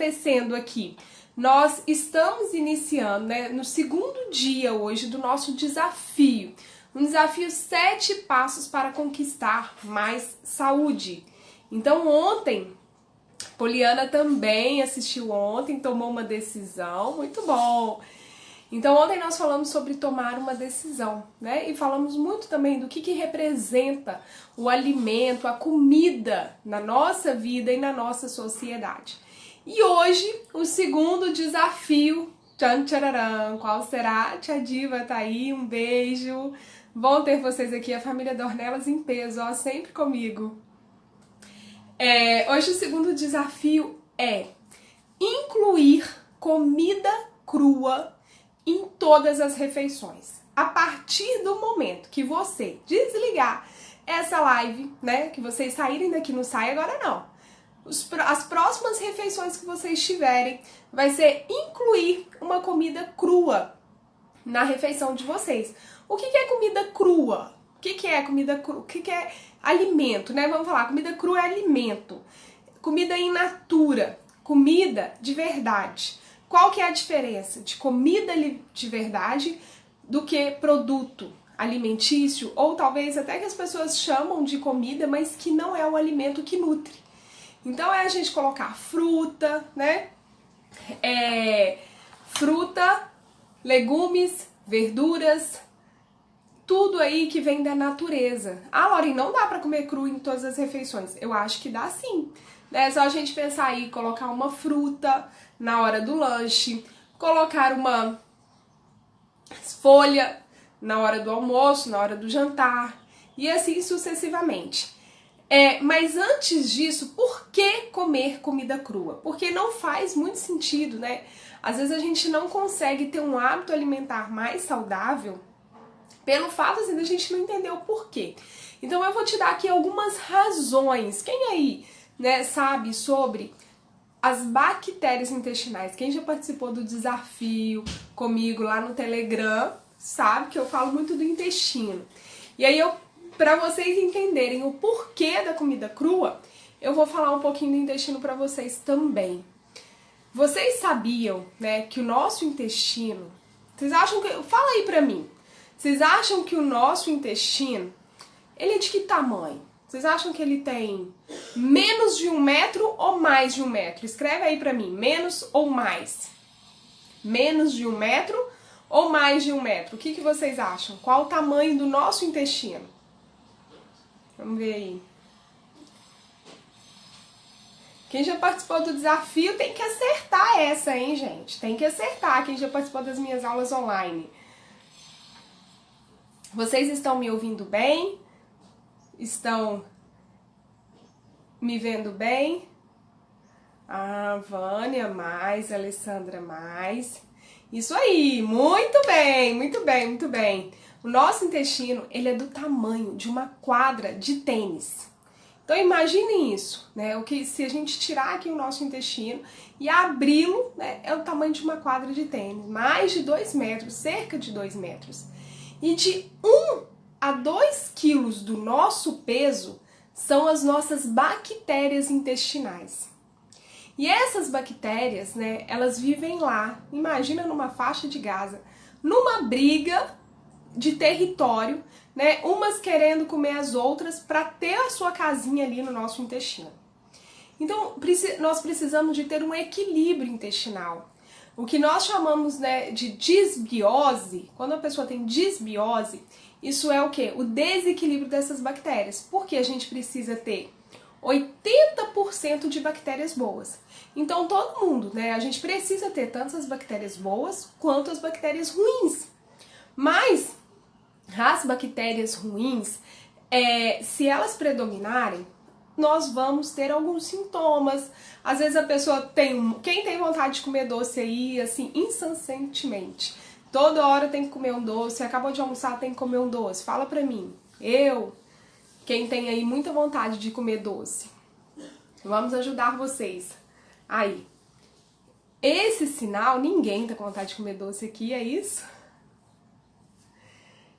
acontecendo aqui? Nós estamos iniciando, né, no segundo dia hoje do nosso desafio. Um desafio 7 passos para conquistar mais saúde. Então ontem, Poliana também assistiu ontem, tomou uma decisão, muito bom. Então ontem nós falamos sobre tomar uma decisão, né? E falamos muito também do que representa o alimento, a comida na nossa vida e na nossa sociedade. E hoje, o segundo desafio, tchan tchararam, qual será? Tia Diva tá aí, um beijo. Bom ter vocês aqui, a família Dornelas em peso, ó, sempre comigo. Hoje o segundo desafio é incluir comida crua em todas as refeições. A partir do momento que você desligar essa live, né, que vocês saírem daqui, não sai agora não. As próximas refeições que vocês tiverem vai ser incluir uma comida crua na refeição de vocês. O que é comida crua? O que é comida crua? O que é alimento, né? Vamos falar, comida crua é alimento. Comida in natura, comida de verdade. Qual que é a diferença de comida de verdade do que produto alimentício? Ou talvez até que as pessoas chamam de comida, mas que não é o alimento que nutre. Então é a gente colocar fruta, né? Fruta, legumes, verduras, tudo aí que vem da natureza. Ah, Lauren, não dá pra comer cru em todas as refeições. Eu acho que dá sim. É só a gente pensar aí, colocar uma fruta na hora do lanche, colocar uma folha na hora do almoço, na hora do jantar, e assim sucessivamente. Mas antes disso, por que comer comida crua? Porque não faz muito sentido, né? Às vezes a gente não consegue ter um hábito alimentar mais saudável pelo fato assim, da gente não entender o porquê. Então eu vou te dar aqui algumas razões. Quem aí, né, sabe sobre as bactérias intestinais? Quem já participou do desafio comigo lá no Telegram sabe que eu falo muito do intestino. E aí para vocês entenderem o porquê da comida crua, eu vou falar um pouquinho do intestino para vocês também. Vocês sabiam, né, que o nosso intestino, vocês acham que, fala aí pra mim, vocês acham que o nosso intestino, ele é de que tamanho? Vocês acham que ele tem menos de 1 metro ou mais de 1 metro? Escreve aí pra mim, menos ou mais? Menos de 1 metro ou mais de 1 metro? O que vocês acham? Qual o tamanho do nosso intestino? Vamos ver aí. Quem já participou do desafio tem que acertar essa, hein, gente? Tem que acertar quem já participou das minhas aulas online. Vocês estão me ouvindo bem? Estão me vendo bem? Ah, Vânia, mais, Alessandra, mais. Isso aí, muito bem, muito bem, muito bem. O nosso intestino, ele é do tamanho de uma quadra de tênis. Então imaginem isso, né? O que se a gente tirar aqui o nosso intestino e abri-lo, né, é o tamanho de uma quadra de tênis, mais de 2 metros, cerca de 2 metros. E de 1 a 2 quilos do nosso peso são as nossas bactérias intestinais. E essas bactérias, né, elas vivem lá, imagina numa faixa de Gaza, numa briga de território, né, umas querendo comer as outras para ter a sua casinha ali no nosso intestino. Então, nós precisamos de ter um equilíbrio intestinal. O que nós chamamos, né, de disbiose, quando a pessoa tem disbiose, isso é o quê? O desequilíbrio dessas bactérias. Porque a gente precisa ter 80% de bactérias boas. Então, todo mundo, né, a gente precisa ter tanto as bactérias boas quanto as bactérias ruins. Mas as bactérias ruins, se elas predominarem, nós vamos ter alguns sintomas. Às vezes a pessoa quem tem vontade de comer doce aí, assim, incessantemente, toda hora tem que comer um doce, acabou de almoçar, tem que comer um doce. Fala pra mim, quem tem aí muita vontade de comer doce, vamos ajudar vocês. Aí, esse sinal, ninguém tá com vontade de comer doce aqui, é isso?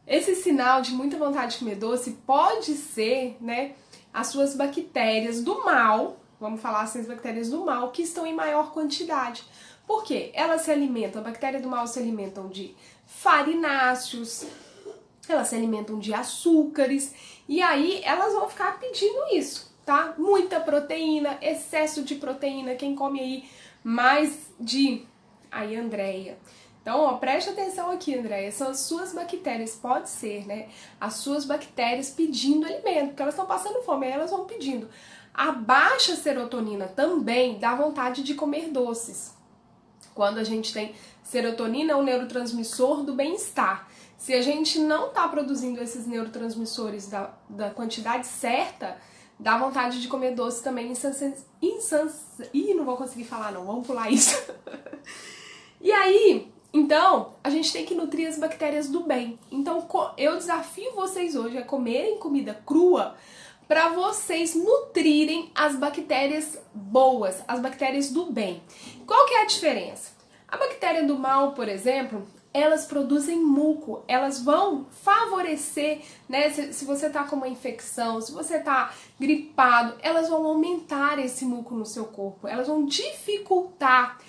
Esse sinal de muita vontade de comer doce pode ser, né, as suas bactérias do mal, vamos falar assim, as bactérias do mal, que estão em maior quantidade. Por quê? Elas se alimentam, a bactéria do mal se alimentam de farináceos, elas se alimentam de açúcares, e aí elas vão ficar pedindo isso, tá? Muita proteína, excesso de proteína, quem come aí mais de... Aí, Andréia. Então, ó, preste atenção aqui, Andréia, são as suas bactérias, pode ser, né? As suas bactérias pedindo alimento, porque elas estão passando fome, aí elas vão pedindo. A baixa serotonina também dá vontade de comer doces. Quando a gente tem serotonina, é o neurotransmissor do bem-estar. Se a gente não está produzindo esses neurotransmissores da quantidade certa, dá vontade de comer doce também. Ih, não vou conseguir falar não, vamos pular isso. E aí, então, a gente tem que nutrir as bactérias do bem. Então, eu desafio vocês hoje a comerem comida crua para vocês nutrirem as bactérias boas, as bactérias do bem. Qual que é a diferença? A bactéria do mal, por exemplo, elas produzem muco, elas vão favorecer, né, se você tá com uma infecção, se você tá gripado, elas vão aumentar esse muco no seu corpo, elas vão dificultar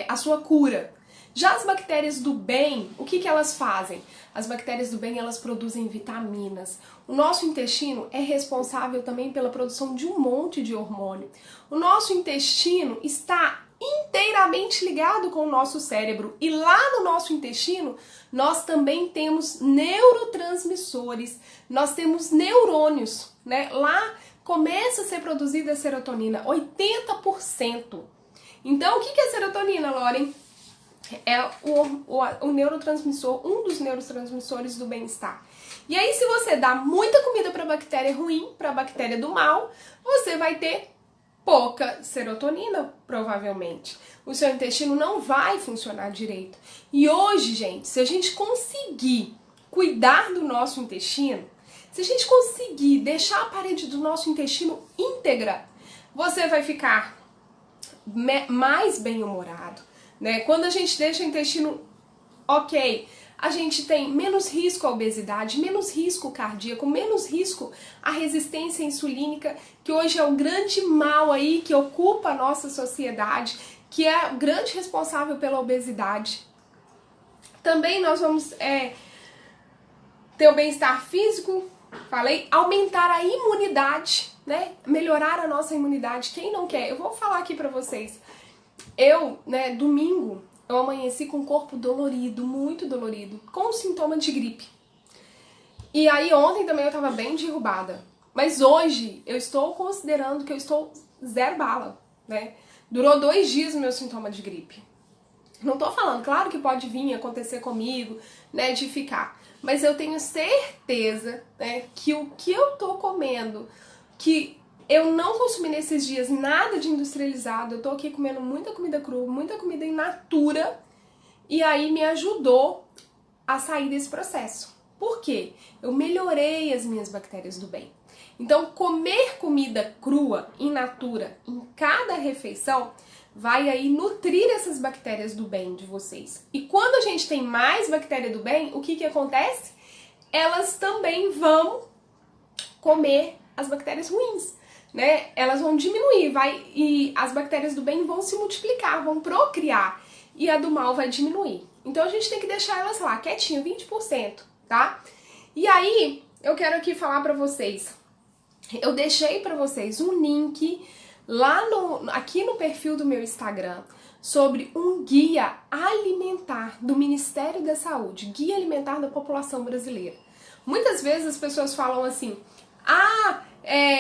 a sua cura. Já as bactérias do bem, o que elas fazem? As bactérias do bem, elas produzem vitaminas. O nosso intestino é responsável também pela produção de um monte de hormônio. O nosso intestino está inteiramente ligado com o nosso cérebro. E lá no nosso intestino, nós também temos neurotransmissores, nós temos neurônios, né? Lá começa a ser produzida a serotonina, 80%. Então, o que é serotonina, Loren? É o neurotransmissor, um dos neurotransmissores do bem-estar. E aí, se você dá muita comida para bactéria ruim, para bactéria do mal, você vai ter pouca serotonina, provavelmente. O seu intestino não vai funcionar direito. E hoje, gente, se a gente conseguir cuidar do nosso intestino, se a gente conseguir deixar a parede do nosso intestino íntegra, você vai ficar mais bem-humorado, né? Quando a gente deixa o intestino ok, a gente tem menos risco à obesidade, menos risco cardíaco, menos risco à resistência insulínica, que hoje é o grande mal aí que ocupa a nossa sociedade, que é o grande responsável pela obesidade. Também nós vamos ter o bem-estar físico, falei, aumentar a imunidade, né? Melhorar a nossa imunidade. Quem não quer? Eu vou falar aqui pra vocês. Eu, né, domingo, eu amanheci com o corpo dolorido, muito dolorido, com sintoma de gripe. E aí ontem também eu tava bem derrubada. Mas hoje eu estou considerando que eu estou zero bala, né? Durou 2 dias o meu sintoma de gripe. Não tô falando, claro que pode vir acontecer comigo, né, de ficar. Mas eu tenho certeza, né, que o que eu tô comendo, que eu não consumi nesses dias nada de industrializado, eu tô aqui comendo muita comida crua, muita comida in natura, e aí me ajudou a sair desse processo. Por quê? Eu melhorei as minhas bactérias do bem. Então, comer comida crua, in natura, em cada refeição, vai aí nutrir essas bactérias do bem de vocês. E quando a gente tem mais bactéria do bem, o que acontece? Elas também vão comer as bactérias ruins, né? Elas vão diminuir, e as bactérias do bem vão se multiplicar, vão procriar, e a do mal vai diminuir. Então a gente tem que deixar elas lá, quietinho, 20%, tá? E aí, eu quero aqui falar pra vocês, eu deixei pra vocês um link lá aqui no perfil do meu Instagram sobre um guia alimentar do Ministério da Saúde, guia alimentar da população brasileira. Muitas vezes as pessoas falam assim,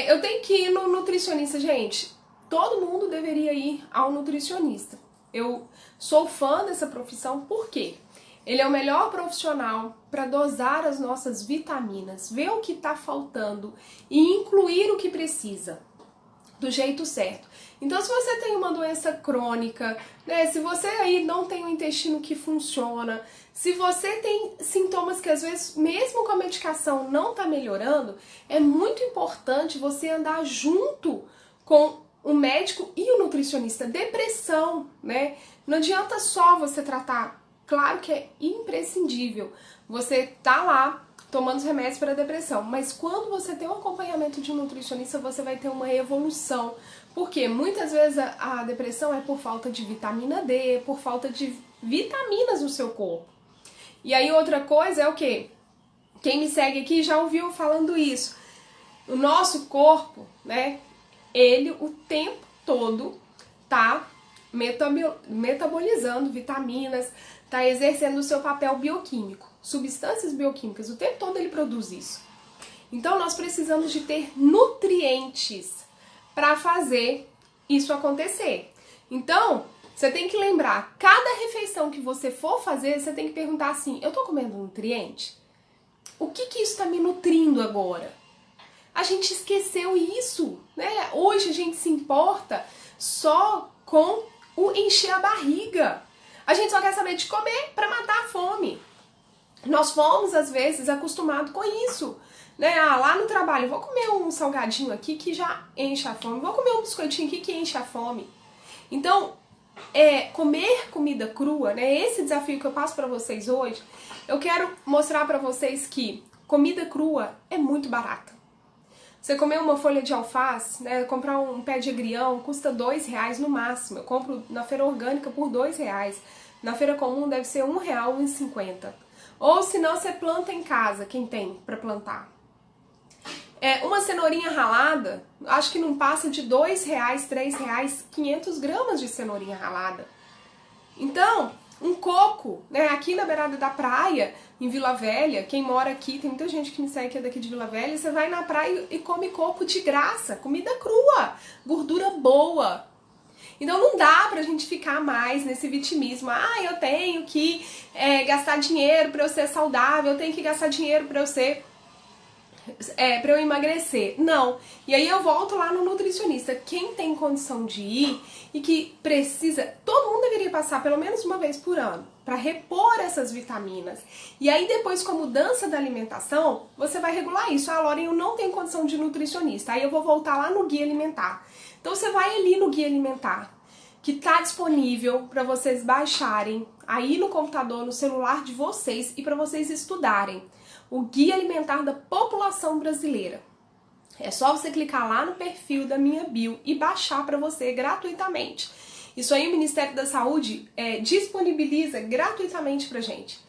eu tenho que ir no nutricionista. Gente, todo mundo deveria ir ao nutricionista. Eu sou fã dessa profissão, por quê? Ele é o melhor profissional para dosar as nossas vitaminas, ver o que está faltando e incluir o que precisa, do jeito certo. Então, se você tem uma doença crônica, né, se você aí não tem um intestino que funciona, se você tem sintomas que às vezes, mesmo com a medicação, não está melhorando, é muito importante você andar junto com o médico e o nutricionista. Depressão, né? Não adianta só você tratar. Claro que é imprescindível você tá lá tomando os remédios para a depressão. Mas quando você tem um acompanhamento de um nutricionista, você vai ter uma evolução. Porque muitas vezes a depressão é por falta de vitamina D, por falta de vitaminas no seu corpo. E aí outra coisa é o quê? Quem me segue aqui já ouviu falando isso. O nosso corpo, né, ele o tempo todo tá metabolizando vitaminas, tá exercendo o seu papel bioquímico, substâncias bioquímicas, o tempo todo ele produz isso. Então nós precisamos de ter nutrientes para fazer isso acontecer. Então, você tem que lembrar, cada refeição que você for fazer, você tem que perguntar assim, eu tô comendo nutriente? O que isso está me nutrindo agora? A gente esqueceu isso, né? Hoje a gente se importa só com o encher a barriga. A gente só quer saber de comer para matar a fome. Nós fomos, às vezes, acostumados com isso, né? Ah, lá no trabalho, vou comer um salgadinho aqui que já enche a fome, vou comer um biscoitinho aqui que enche a fome. Então, comer comida crua, né? Esse desafio que eu passo para vocês hoje, eu quero mostrar para vocês que comida crua é muito barata. Você comer uma folha de alface, né, comprar um pé de agrião, custa R$2 no máximo. Eu compro na feira orgânica por R$2. Na feira comum deve ser R$1, R$1,50. Ou se não, você planta em casa, quem tem para plantar. Uma cenourinha ralada, acho que não passa de R$2, R$3, 500 gramas de cenourinha ralada. Então, um coco, né, aqui na beirada da praia, em Vila Velha, quem mora aqui, tem muita gente que me segue que é daqui de Vila Velha, você vai na praia e come coco de graça, comida crua, gordura boa. Então não dá pra gente ficar mais nesse vitimismo, eu tenho que gastar dinheiro pra eu ser saudável, eu tenho que gastar dinheiro pra eu ser... pra eu emagrecer. Não. E aí eu volto lá no nutricionista. Quem tem condição de ir e que precisa, todo mundo deveria passar pelo menos uma vez por ano para repor essas vitaminas. E aí depois, com a mudança da alimentação, você vai regular isso. Lauren, eu não tenho condição de nutricionista. Aí eu vou voltar lá no guia alimentar. Então você vai ali no guia alimentar, que está disponível para vocês baixarem aí no computador, no celular de vocês e para vocês estudarem. O Guia Alimentar da População Brasileira. É só você clicar lá no perfil da minha bio e baixar para você gratuitamente. Isso aí o Ministério da Saúde disponibiliza gratuitamente pra gente.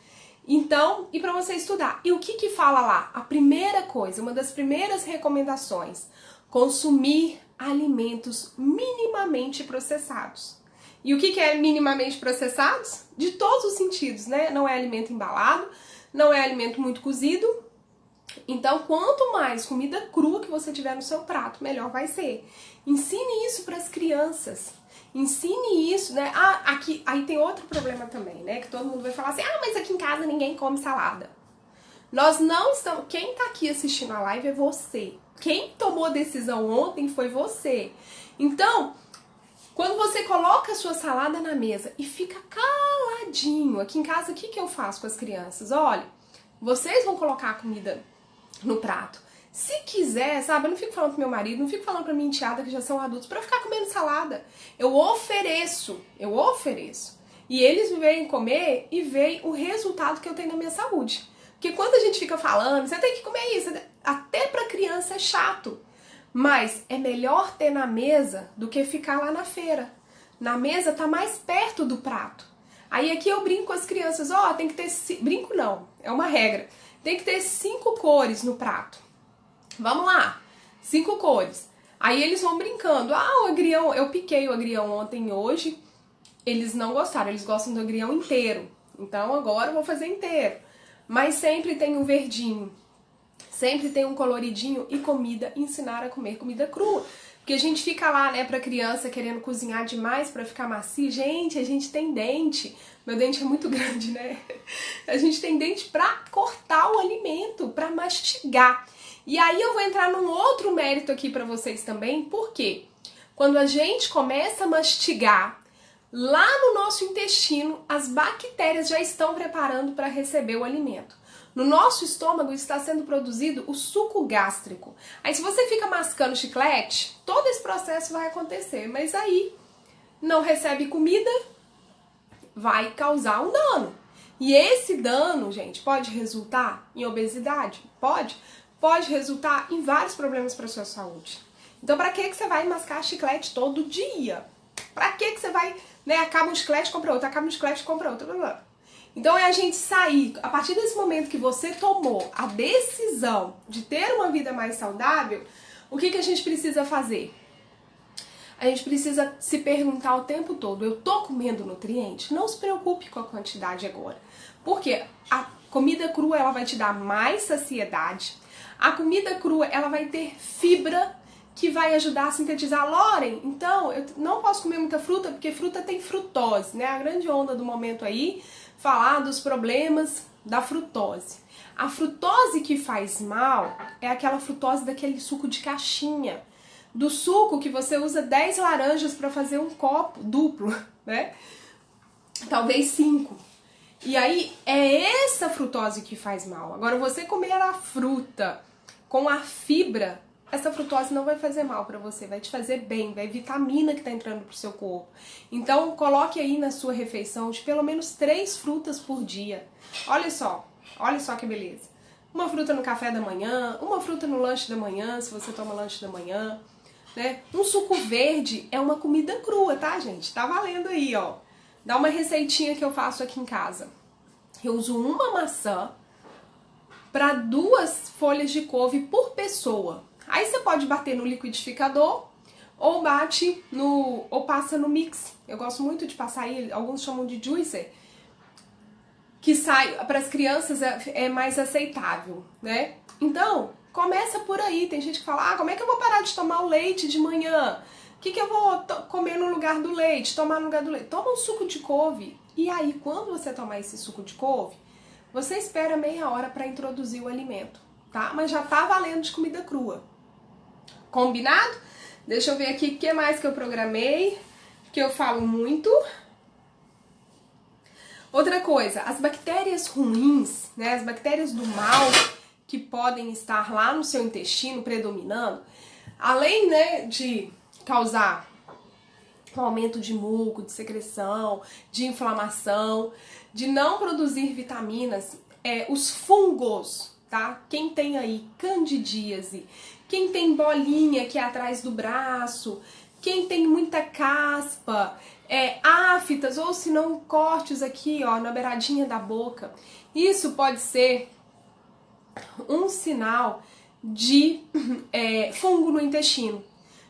Então, e para você estudar. E o que fala lá? A primeira coisa, uma das primeiras recomendações, consumir alimentos minimamente processados. E o que é minimamente processados? De todos os sentidos, né? Não é alimento embalado, não é alimento muito cozido. Então, quanto mais comida crua que você tiver no seu prato, melhor vai ser. Ensine isso para as crianças. Ensine isso, né? Aí tem outro problema também, né? Que todo mundo vai falar assim, mas aqui em casa ninguém come salada. Nós não estamos... Quem tá aqui assistindo a live é você. Quem tomou a decisão ontem foi você. Então, quando você coloca a sua salada na mesa e fica caladinho, aqui em casa, o que eu faço com as crianças? Olha, vocês vão colocar a comida no prato. Se quiser, sabe, eu não fico falando pro meu marido, não fico falando pra minha enteada que já são adultos, pra ficar comendo salada. Eu ofereço. E eles vêm comer e veem o resultado que eu tenho na minha saúde. Porque quando a gente fica falando, você tem que comer isso, até pra criança é chato. Mas é melhor ter na mesa do que ficar lá na feira. Na mesa tá mais perto do prato. Aí aqui eu brinco com as crianças, tem que ter... Brinco não, é uma regra. Tem que ter 5 cores no prato. Vamos lá, 5 cores. Aí eles vão brincando. O agrião, eu piquei o agrião ontem e hoje. Eles não gostaram, eles gostam do agrião inteiro. Então agora eu vou fazer inteiro. Mas sempre tem um verdinho. Sempre tem um coloridinho e comida, ensinar a comer comida crua. Porque a gente fica lá, né, pra criança querendo cozinhar demais pra ficar macio. Gente, a gente tem dente. Meu dente é muito grande, né? A gente tem dente pra cortar o alimento, pra mastigar. E aí eu vou entrar num outro mérito aqui pra vocês também. Por quê? Quando a gente começa a mastigar, lá no nosso intestino, as bactérias já estão preparando para receber o alimento. No nosso estômago está sendo produzido o suco gástrico. Aí se você fica mascando chiclete, todo esse processo vai acontecer. Mas aí não recebe comida, vai causar um dano. E esse dano, gente, pode resultar em obesidade? Pode resultar em vários problemas para sua saúde. Então, para que você vai mascar chiclete todo dia? Para que você vai, né, acaba um chiclete, compra outro, acaba um chiclete, compra outro, blá, blá. Então é a gente sair, a partir desse momento que você tomou a decisão de ter uma vida mais saudável, o que a gente precisa fazer? A gente precisa se perguntar o tempo todo, eu tô comendo nutriente? Não se preocupe com a quantidade agora. Porque a comida crua, ela vai te dar mais saciedade. A comida crua, ela vai ter fibra que vai ajudar a sintetizar. Loren, então, eu não posso comer muita fruta, porque fruta tem frutose, né? A grande onda do momento aí, falar dos problemas da frutose. A frutose que faz mal é aquela frutose daquele suco de caixinha. Do suco que você usa 10 laranjas para fazer um copo duplo, né? Talvez 5. E aí, é essa frutose que faz mal. Agora, você comer a fruta com a fibra, essa frutose não vai fazer mal para você, vai te fazer bem, vai vitamina que tá entrando pro seu corpo. Então, coloque aí na sua refeição de pelo menos 3 frutas por dia. Olha só que beleza. Uma fruta no café da manhã, uma fruta no lanche da manhã, se você toma lanche da manhã, né? Um suco verde é uma comida crua, tá, gente? Tá valendo aí, ó. Dá uma receitinha que eu faço aqui em casa. Eu uso uma maçã para 2 folhas de couve por pessoa. Aí você pode bater no liquidificador ou ou passa no mix. Eu gosto muito de passar aí, alguns chamam de juicer, que sai para as crianças é mais aceitável, né? Então, começa por aí. Tem gente que fala: como é que eu vou parar de tomar o leite de manhã? O que eu vou comer no lugar do leite? Tomar no lugar do leite? Toma um suco de couve. E aí, quando você tomar esse suco de couve, você espera meia hora para introduzir o alimento, tá? Mas já tá valendo de comida crua. Combinado? Deixa eu ver aqui o que mais que eu programei, que eu falo muito. Outra coisa, as bactérias ruins, né, as bactérias do mal que podem estar lá no seu intestino predominando, além, né, de causar um aumento de muco, de secreção, de inflamação, de não produzir vitaminas, os fungos, tá? Quem tem aí candidíase, quem tem bolinha aqui atrás do braço, quem tem muita caspa, aftas ou se não cortes aqui, ó, na beiradinha da boca, isso pode ser um sinal de fungo no intestino,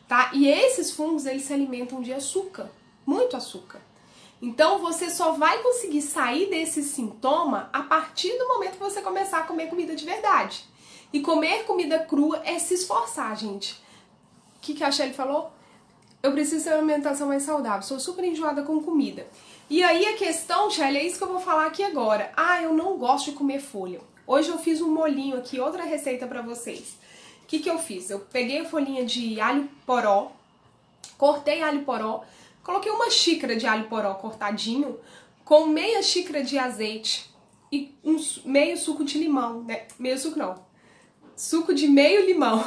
tá? E esses fungos, eles se alimentam de açúcar, muito açúcar. Então você só vai conseguir sair desse sintoma a partir do momento que você começar a comer comida de verdade. E comer comida crua é se esforçar, gente. O que a Shelly falou? Eu preciso ter uma alimentação mais saudável, sou super enjoada com comida. E aí a questão, Shelly, é isso que eu vou falar aqui agora. Eu não gosto de comer folha. Hoje eu fiz um molhinho aqui, outra receita pra vocês. O que eu fiz? Eu peguei a folhinha de alho poró, cortei alho poró, coloquei uma xícara de alho poró cortadinho, com meia xícara de azeite e meio suco de limão, né? Meio suco não, suco de meio limão.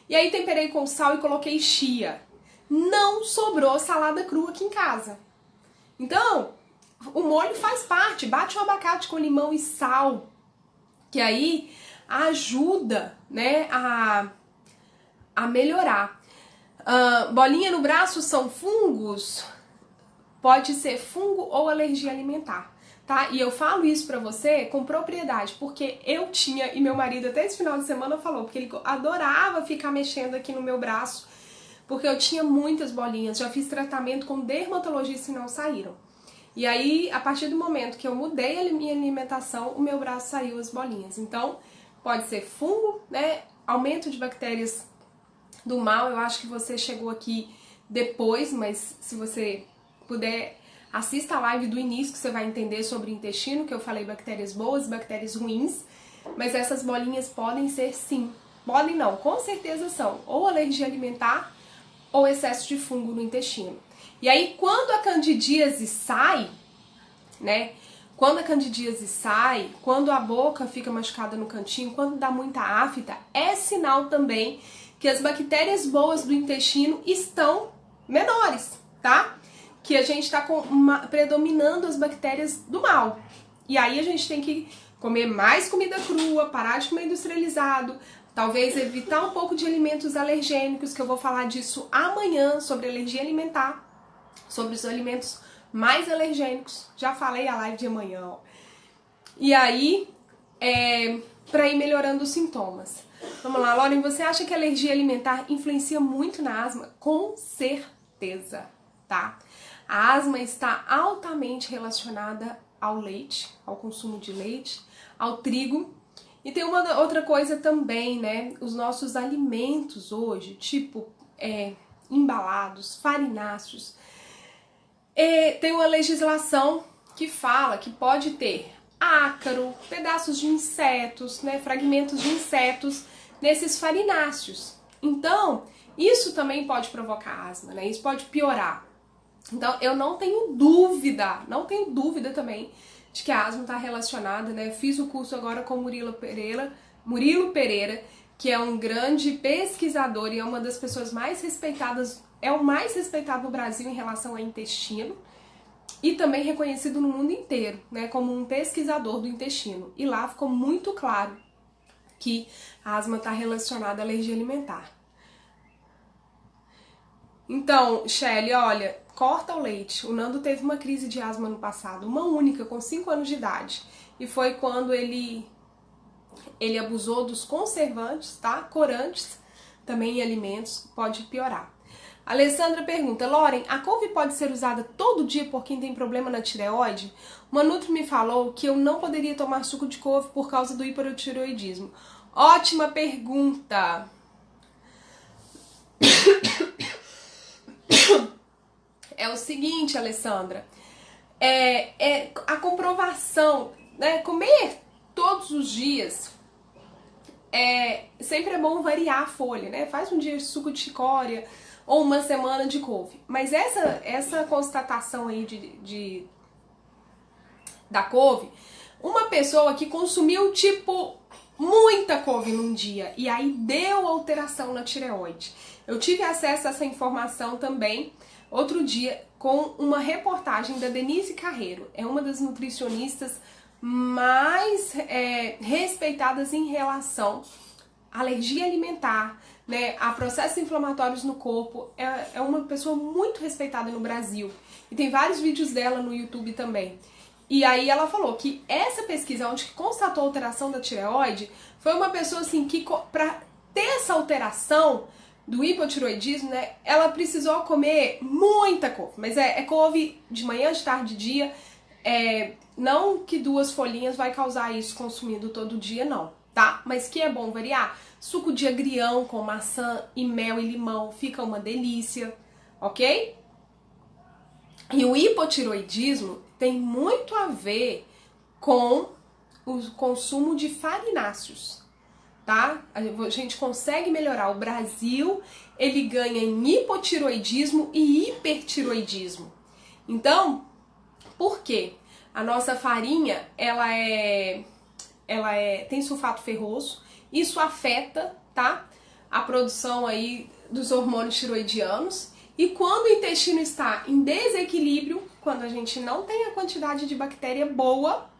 E aí temperei com sal e coloquei chia. Não sobrou salada crua aqui em casa. Então, o molho faz parte. Bate o abacate com limão e sal, que aí ajuda, né, a melhorar. Bolinha no braço são fungos? Pode ser fungo ou alergia alimentar, tá? E eu falo isso pra você com propriedade, porque eu tinha, e meu marido até esse final de semana falou, porque ele adorava ficar mexendo aqui no meu braço, porque eu tinha muitas bolinhas, já fiz tratamento com dermatologista e não saíram. E aí, a partir do momento que eu mudei a minha alimentação, o meu braço saiu as bolinhas. Então, pode ser fungo, né? Aumento de bactérias do mal. Eu acho que você chegou aqui depois, mas se você puder, assista a live do início que você vai entender sobre o intestino, que eu falei bactérias boas, bactérias ruins. Mas essas bolinhas podem ser sim. Podem não, com certeza são. Ou alergia alimentar, ou excesso de fungo no intestino. E aí, quando a candidíase sai, né? Quando a candidíase sai, quando a boca fica machucada no cantinho, quando dá muita afta, é sinal também que as bactérias boas do intestino estão menores, tá? Que a gente tá predominando as bactérias do mal. E aí a gente tem que comer mais comida crua, parar de comer industrializado, talvez evitar um pouco de alimentos alergênicos, que eu vou falar disso amanhã, sobre alergia alimentar, sobre os alimentos mais alergênicos. Já falei a live de amanhã, ó. E aí, para ir melhorando os sintomas. Vamos lá, Lauren, você acha que a alergia alimentar influencia muito na asma? Com certeza, tá? A asma está altamente relacionada ao leite, ao consumo de leite, ao trigo. E tem uma outra coisa também, né? Os nossos alimentos hoje, tipo embalados, farináceos, tem uma legislação que fala que pode ter ácaro, pedaços de insetos, né? Fragmentos de insetos nesses farináceos. Então, isso também pode provocar asma, né? Isso pode piorar. Então, eu não tenho dúvida também de que a asma está relacionada, né? Fiz o curso agora com Murilo Pereira, que é um grande pesquisador e é uma das pessoas mais respeitadas, é o mais respeitado no Brasil em relação ao intestino e também reconhecido no mundo inteiro, né? Como um pesquisador do intestino. E lá ficou muito claro que a asma está relacionada à alergia alimentar. Então, Shelly, olha, corta o leite. O Nando teve uma crise de asma no passado, uma única, com 5 anos de idade. E foi quando ele abusou dos conservantes, tá? Corantes, também em alimentos, pode piorar. A Alessandra pergunta, Lauren, a couve pode ser usada todo dia por quem tem problema na tireoide? Uma nutri me falou que eu não poderia tomar suco de couve por causa do hipotireoidismo. Ótima pergunta! É o seguinte, Alessandra, a comprovação, né? Comer todos os dias, sempre é bom variar a folha, né? Faz um dia de suco de chicória ou uma semana de couve. Mas essa constatação aí da couve, uma pessoa que consumiu, tipo, muita couve num dia e aí deu alteração na tireoide. Eu tive acesso a essa informação também outro dia com uma reportagem da Denise Carreiro. É uma das nutricionistas mais respeitadas em relação à alergia alimentar, né, a processos inflamatórios no corpo. É uma pessoa muito respeitada no Brasil. E tem vários vídeos dela no YouTube também. E aí ela falou que essa pesquisa onde constatou a alteração da tireoide foi uma pessoa assim que, para ter essa alteração do hipotireoidismo, né, ela precisou comer muita couve. Mas couve de manhã, de tarde, de dia. Não que 2 folhinhas vai causar isso consumindo todo dia, não, tá? Mas que é bom variar. Suco de agrião com maçã e mel e limão fica uma delícia, ok? E o hipotireoidismo tem muito a ver com o consumo de farináceos, tá? A gente consegue melhorar. O Brasil, ele ganha em hipotireoidismo e hipertireoidismo. Então, por quê? A nossa farinha, ela tem sulfato ferroso, isso afeta, tá? A produção aí dos hormônios tiroidianos. E quando o intestino está em desequilíbrio, quando a gente não tem a quantidade de bactéria boa,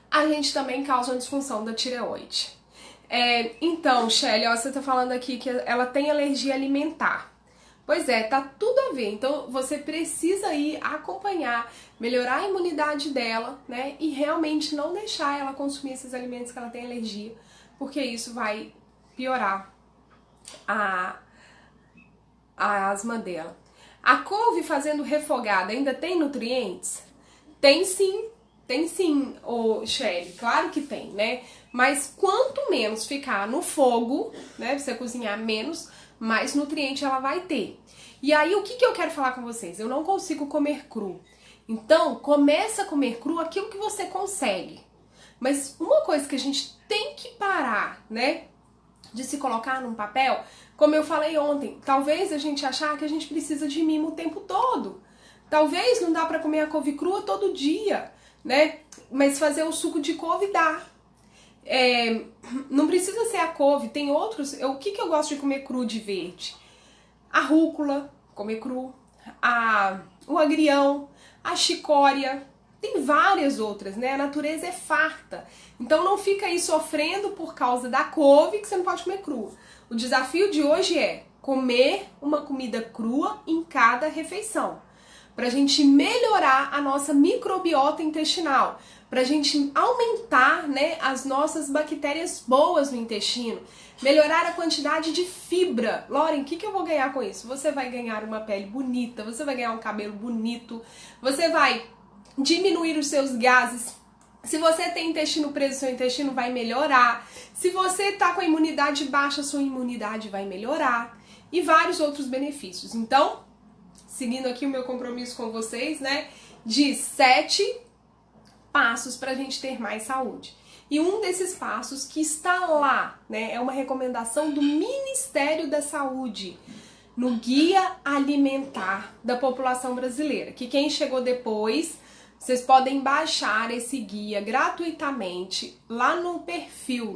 a gente também causa uma disfunção da tireoide. Então, Shelly, você tá falando aqui que ela tem alergia alimentar. Pois é, tá tudo a ver. Então, você precisa ir acompanhar, melhorar a imunidade dela, né? E realmente não deixar ela consumir esses alimentos que ela tem alergia, porque isso vai piorar a asma dela. A couve fazendo refogada ainda tem nutrientes? Tem sim, Shelly, claro que tem, né? Mas quanto menos ficar no fogo, né, você cozinhar menos, mais nutriente ela vai ter. E aí, o que eu quero falar com vocês? Eu não consigo comer cru. Então, começa a comer cru aquilo que você consegue. Mas uma coisa que a gente tem que parar, né, de se colocar num papel, como eu falei ontem, talvez a gente achar que a gente precisa de mimo o tempo todo. Talvez não dá pra comer a couve crua todo dia, né? Mas fazer o suco de couve dá. Não precisa ser a couve, tem outros. O que eu gosto de comer cru de verde? A rúcula, comer cru. O agrião, a chicória. tem várias outras, né? A natureza é farta. Então não fica aí sofrendo por causa da couve que você não pode comer crua. O desafio de hoje é comer uma comida crua em cada refeição, para a gente melhorar a nossa microbiota intestinal, para a gente aumentar, né, as nossas bactérias boas no intestino, melhorar a quantidade de fibra. Lauren, o que eu vou ganhar com isso? Você vai ganhar uma pele bonita, você vai ganhar um cabelo bonito, você vai diminuir os seus gases. Se você tem intestino preso, seu intestino vai melhorar. Se você tá com a imunidade baixa, sua imunidade vai melhorar. E vários outros benefícios. Então, seguindo aqui o meu compromisso com vocês, né, de 7 passos para a gente ter mais saúde. E um desses passos que está lá, né, é uma recomendação do Ministério da Saúde, no Guia Alimentar da População Brasileira, que quem chegou depois, vocês podem baixar esse guia gratuitamente lá no perfil,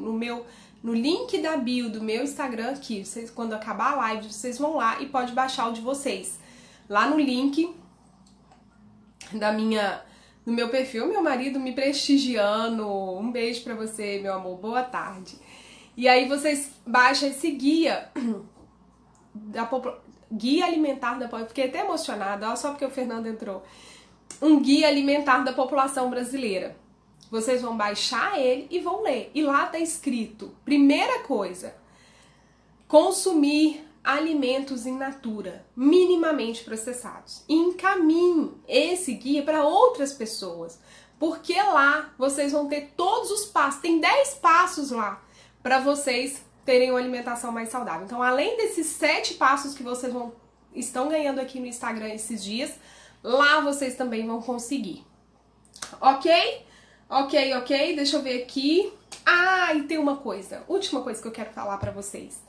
no link da bio do meu Instagram aqui. Vocês, quando acabar a live, vocês vão lá e pode baixar o de vocês. Lá no link do meu perfil, meu marido me prestigiando. Um beijo pra você, meu amor. Boa tarde. E aí vocês baixam esse guia Guia Alimentar da População. Fiquei até emocionada, só porque o Fernando entrou. Um Guia Alimentar da População Brasileira. Vocês vão baixar ele e vão ler. E lá tá escrito, primeira coisa, consumir alimentos in natura, minimamente processados. E encaminhe esse guia para outras pessoas, porque lá vocês vão ter todos os passos, tem 10 passos lá para vocês terem uma alimentação mais saudável. Então, além desses 7 passos que vocês estão ganhando aqui no Instagram esses dias, lá vocês também vão conseguir. Ok? Ok, deixa eu ver aqui. Ah, e tem uma coisa, última coisa que eu quero falar para vocês.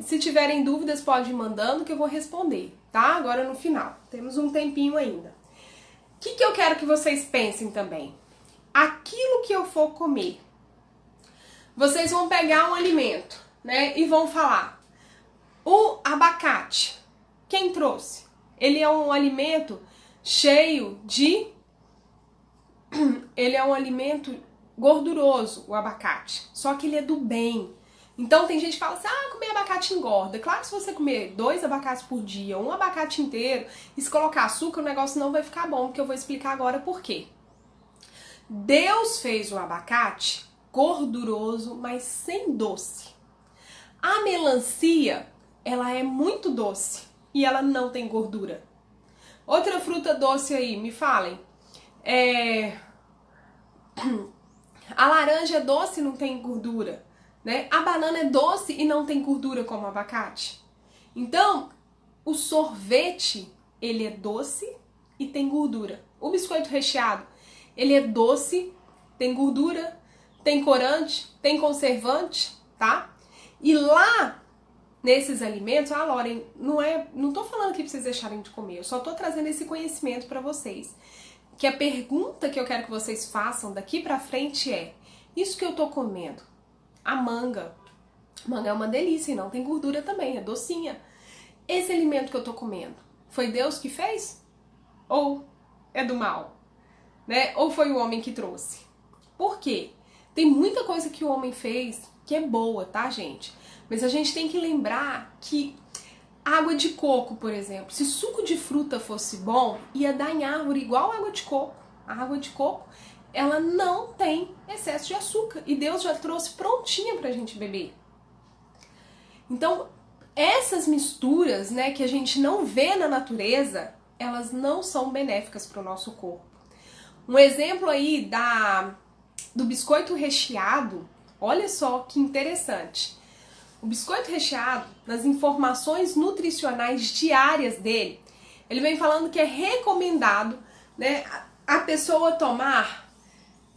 Se tiverem dúvidas, pode ir mandando que eu vou responder, tá? Agora no final, temos um tempinho ainda. O que eu quero que vocês pensem também? Aquilo que eu for comer, vocês vão pegar um alimento, né? E vão falar, o abacate, quem trouxe? Ele é um alimento cheio de... Ele é um alimento gorduroso, o abacate. Só que ele é do bem. Então tem gente que fala assim, comer abacate engorda. Claro que se você comer 2 abacates por dia, um abacate inteiro, e se colocar açúcar, o negócio não vai ficar bom, porque eu vou explicar agora por quê. Deus fez o abacate gorduroso, mas sem doce. A melancia, ela é muito doce e ela não tem gordura. Outra fruta doce aí, me falem. A laranja é doce e não tem gordura, né? A banana é doce e não tem gordura como o abacate. Então, o sorvete, ele é doce e tem gordura. O biscoito recheado, ele é doce, tem gordura, tem corante, tem conservante, tá? E lá nesses alimentos, Lauren, não tô falando aqui pra vocês deixarem de comer, eu só tô trazendo esse conhecimento pra vocês. Que a pergunta que eu quero que vocês façam daqui pra frente é, isso que eu tô comendo, a manga é uma delícia e não tem gordura também, é docinha. Esse alimento que eu tô comendo, foi Deus que fez? Ou é do mal? Né? Ou foi o homem que trouxe? Por quê? Tem muita coisa que o homem fez que é boa, tá, gente? Mas a gente tem que lembrar que água de coco, por exemplo, se suco de fruta fosse bom, ia dar em árvore igual água de coco. A água de coco, ela não tem excesso de açúcar e Deus já trouxe prontinha pra gente beber. Então, essas misturas, né, que a gente não vê na natureza, elas não são benéficas para o nosso corpo. Um exemplo aí do biscoito recheado, olha só que interessante. O biscoito recheado, nas informações nutricionais diárias dele, ele vem falando que é recomendado, né, a pessoa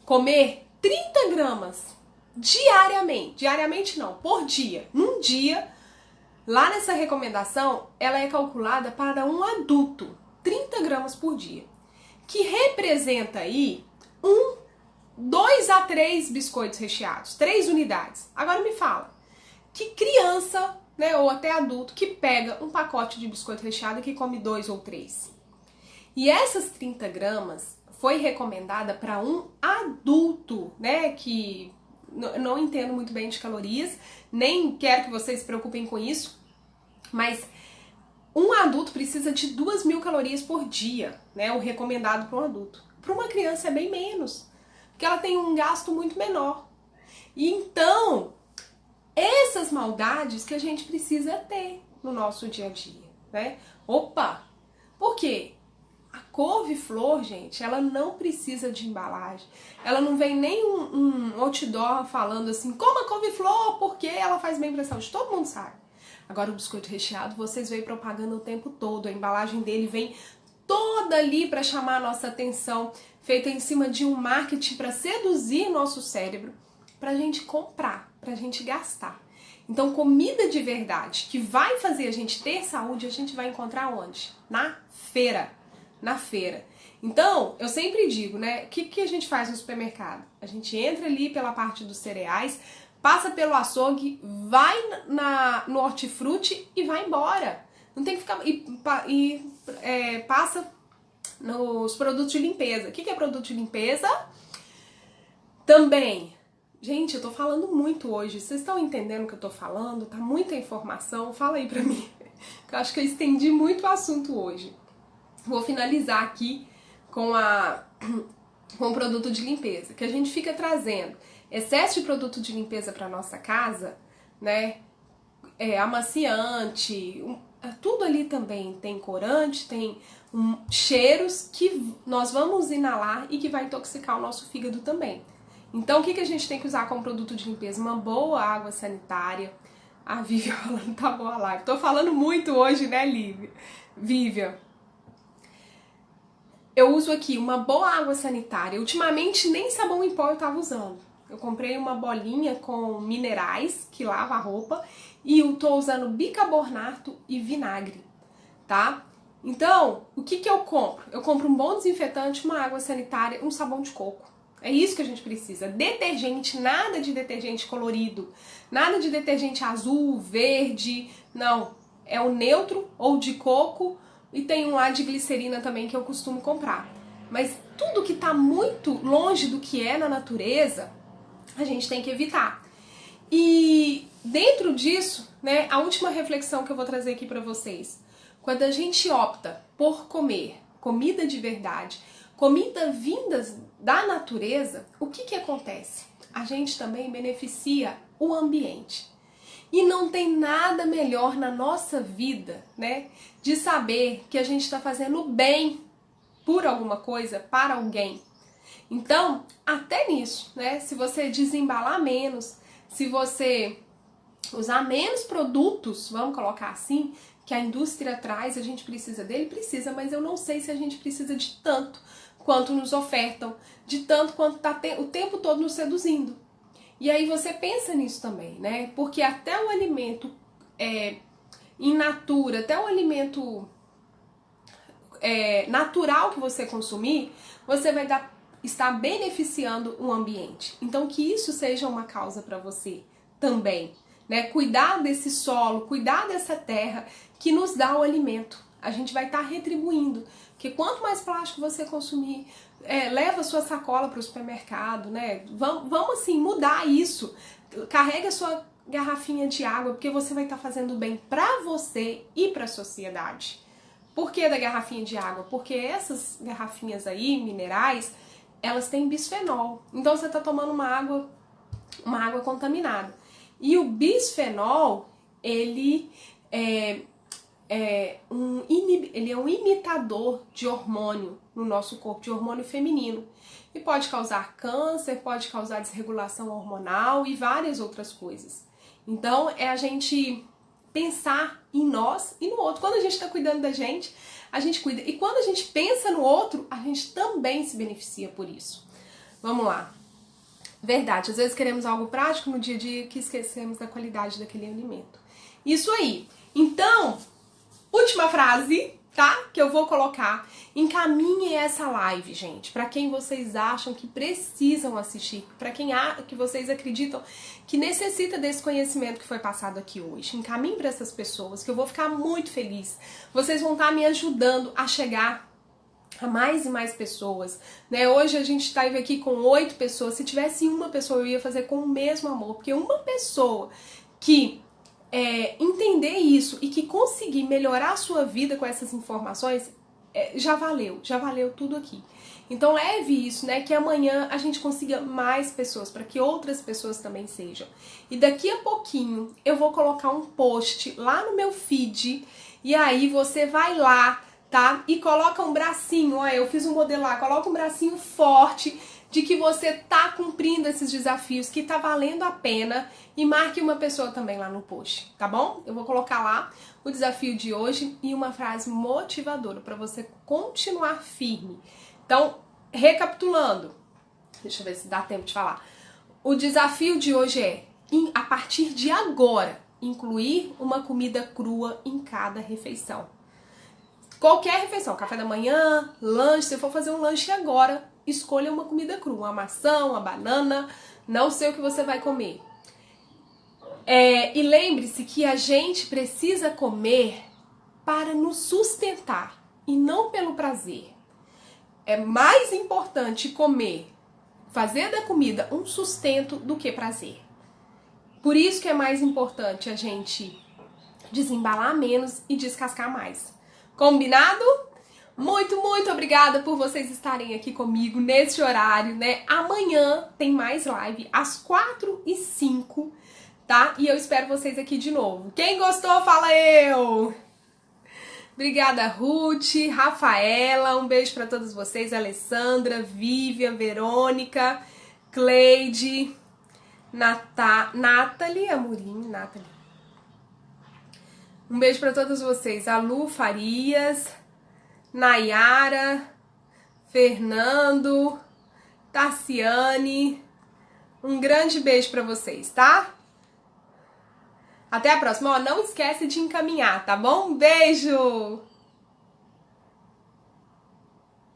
comer 30 gramas diariamente não, por dia. Num dia, lá nessa recomendação, ela é calculada para um adulto, 30 gramas por dia, que representa aí 2 a 3 biscoitos recheados, 3 unidades. Agora me fala, que criança, né, ou até adulto, que pega um pacote de biscoito recheado e que come 2 ou 3? E essas 30 gramas foi recomendada para um adulto, né, que não entendo muito bem de calorias, nem quero que vocês se preocupem com isso, mas um adulto precisa de 2.000 calorias por dia, né, o recomendado para um adulto. Para uma criança é bem menos, porque ela tem um gasto muito menor. E então, essas maldades que a gente precisa ter no nosso dia a dia, né? Opa! Por quê? A couve-flor, gente, ela não precisa de embalagem. Ela não vem nem um outdoor falando assim, coma couve-flor porque ela faz bem pra saúde. Todo mundo sabe. Agora o biscoito recheado, vocês veem propaganda o tempo todo. A embalagem dele vem toda ali para chamar a nossa atenção, feita em cima de um marketing para seduzir nosso cérebro, pra gente comprar, pra gente gastar. Então, comida de verdade que vai fazer a gente ter saúde, a gente vai encontrar onde? Na feira. Na feira. Então, eu sempre digo, né? O que a gente faz no supermercado? A gente entra ali pela parte dos cereais, passa pelo açougue, vai no hortifruti e vai embora. Não tem que ficar... passa nos produtos de limpeza. O que é produto de limpeza? Também... Gente, eu tô falando muito hoje. Vocês estão entendendo o que eu tô falando? Tá muita informação. Fala aí pra mim. Eu acho que eu estendi muito o assunto hoje. Vou finalizar aqui com o produto de limpeza, que a gente fica trazendo excesso de produto de limpeza para nossa casa, né? Amaciante, tudo ali também tem corante, tem cheiros que nós vamos inalar e que vai intoxicar o nosso fígado também. Então, o que a gente tem que usar como produto de limpeza? Uma boa água sanitária. A Vivian falando, tá boa a live. Tô falando muito hoje, né, Vivian? Eu uso aqui uma boa água sanitária. Ultimamente, nem sabão em pó eu tava usando. Eu comprei uma bolinha com minerais, que lava a roupa, e eu tô usando bicarbonato e vinagre, tá? Então, o que eu compro? Eu compro um bom desinfetante, uma água sanitária, um sabão de coco. É isso que a gente precisa. Detergente, nada de detergente colorido, nada de detergente azul, verde, não. É o neutro ou de coco e tem um lá de glicerina também que eu costumo comprar. Mas tudo que tá muito longe do que é na natureza, a gente tem que evitar. E dentro disso, né, a última reflexão que eu vou trazer aqui pra vocês. Quando a gente opta por comer comida de verdade, comida vindas da natureza, o que acontece? A gente também beneficia o ambiente. E não tem nada melhor na nossa vida, né, de saber que a gente está fazendo bem por alguma coisa, para alguém. Então, até nisso, né, se você desembalar menos, se você usar menos produtos, vamos colocar assim, que a indústria traz, a gente precisa dele? Precisa, mas eu não sei se a gente precisa de tanto quanto nos ofertam, de tanto quanto tá o tempo todo nos seduzindo. E aí você pensa nisso também, né? Porque até o alimento in natura, até o alimento natural que você consumir, você vai estar beneficiando o ambiente. Então que isso seja uma causa para você também, né? Cuidar desse solo, cuidar dessa terra que nos dá o alimento. A gente vai estar retribuindo, porque quanto mais plástico você consumir, leva a sua sacola para o supermercado, né? Vamos assim mudar isso. Carrega a sua garrafinha de água, porque você vai estar fazendo bem para você e para a sociedade. Por que da garrafinha de água? Porque essas garrafinhas aí, minerais, elas têm bisfenol. Então você está tomando uma água contaminada. E o bisfenol, ele é um imitador de hormônio no nosso corpo, de hormônio feminino. E pode causar câncer, pode causar desregulação hormonal e várias outras coisas. Então, é a gente pensar em nós e no outro. Quando a gente está cuidando da gente, a gente cuida. E quando a gente pensa no outro, a gente também se beneficia por isso. Vamos lá. Verdade, às vezes queremos algo prático no dia a dia que esquecemos da qualidade daquele alimento. Isso aí. Então, última frase, tá? Que eu vou colocar. Encaminhe essa live, gente, para quem vocês acham que precisam assistir, para quem que vocês acreditam que necessita desse conhecimento que foi passado aqui hoje. Encaminhe para essas pessoas, que eu vou ficar muito feliz. Vocês vão estar me ajudando a chegar a mais e mais pessoas, né? Hoje a gente esteve aqui com 8 pessoas. Se tivesse uma pessoa, eu ia fazer com o mesmo amor, porque uma pessoa que entender isso e que conseguir melhorar a sua vida com essas informações, já valeu tudo aqui. Então leve isso, né, que amanhã a gente consiga mais pessoas, para que outras pessoas também sejam. E daqui a pouquinho eu vou colocar um post lá no meu feed, e aí você vai lá, tá? E coloca um bracinho, ó, eu fiz um modelo lá, coloca um bracinho forte de que você tá cumprindo esses desafios, que tá valendo a pena, e marque uma pessoa também lá no post, tá bom? Eu vou colocar lá o desafio de hoje e uma frase motivadora para você continuar firme. Então, recapitulando, deixa eu ver se dá tempo de falar. O desafio de hoje é, a partir de agora, incluir uma comida crua em cada refeição. Qualquer refeição, café da manhã, lanche, se for fazer um lanche agora, escolha uma comida crua, uma maçã, uma banana, não sei o que você vai comer. E lembre-se que a gente precisa comer para nos sustentar e não pelo prazer. É mais importante comer, fazer da comida um sustento do que prazer. Por isso que é mais importante a gente desembalar menos e descascar mais. Combinado? Muito, muito obrigada por vocês estarem aqui comigo nesse horário, né? Amanhã tem mais live às 4h05, tá? E eu espero vocês aqui de novo. Quem gostou, fala eu! Obrigada, Ruth, Rafaela, um beijo para todos vocês, Alessandra, Vivian, Verônica, Cleide, Nathalie Amorim, Nathalie. Um beijo para todos vocês, a Lu Farias, Nayara, Fernando, Tarciane, um grande beijo para vocês, tá? Até a próxima. Ó, não esquece de encaminhar, tá bom? Beijo!